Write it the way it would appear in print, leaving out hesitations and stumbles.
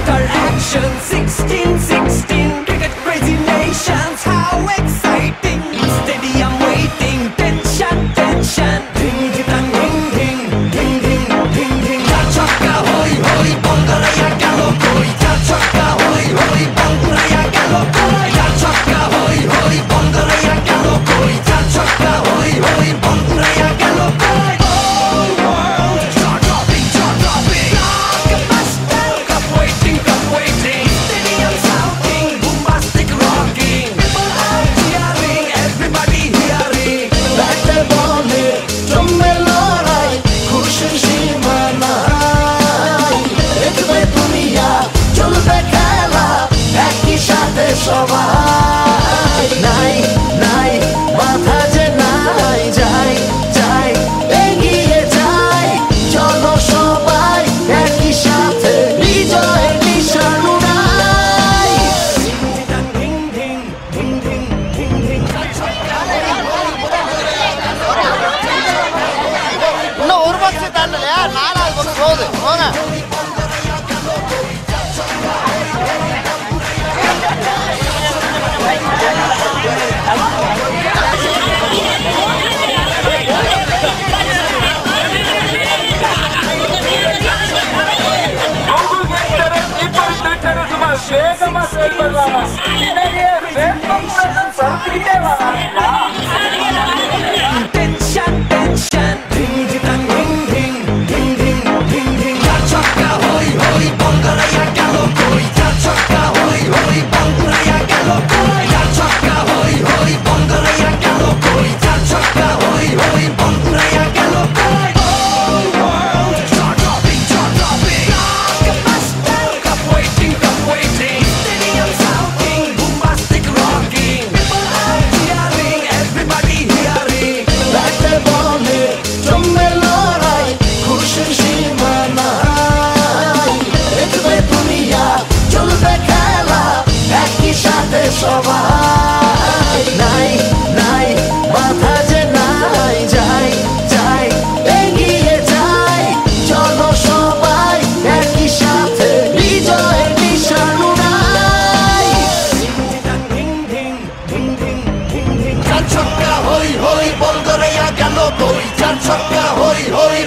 after action. 16, cricket crazy nations, how exciting! Stadium waiting, tension. Ding ding ding ding ding ding ding ding. Chakka hoi hoi, Bangalaya gelo koi. Chakka hoi hoi, Bangalaya gelo koi. Chakka hoi hoi, Bangalaya gelo koi. Chakka hoi hoi, Bangalaya gelo koi. All world jaw-dropping. Blockbuster, cup waiting. Stadium shouting, bombastic rocking. People are cheering, everybody hearing. ব্যাটে বলে জমে লড়াই, খুশির সীমা নাই। দেখবে দুনিয়া, চলবে খেলা, একই সাথে সবাই। নাই মাথা যে নাই, যাই এগিয়ে যাই। চলো সবাই একই সাথে, বিজয়ের নিশান উড়াই। Ding ding ding ding ding ding. இன்னும் ஒரு பக்ஸ் தாண்டலையா, நாலாவது பக்கம் போகுது. போங்க. Tension. Ding ding ding ding ding ding ding ding. Chakka hoi hoi, Bangalaya gelo koi. Chakka hoi hoi, Bangalaya gelo koi. Chakka hoi hoi, Bangalaya gelo koi. Chakka hoi hoi, Bangalaya gelo koi. All world jaw-dropping. Blockbuster, cup waiting. Stadium shouting, bombastic rocking. People are cheering, everybody hearing. ব্যাটে বলে জমে লড়াই, খুশির সীমা নাই। দেখবে দুনিয়া, চলবে খেলা, একই সাথে সবাই। নাই মাথা যে নাই, যাই এগিয়ে যাই। চলো সবাই একই সাথে, বিজয়ের নিশান উড়াই। Ding ding ding ding ding ding. Chakka hoi hoi, Bangalaya gelo koi. Chakka hoi hoi,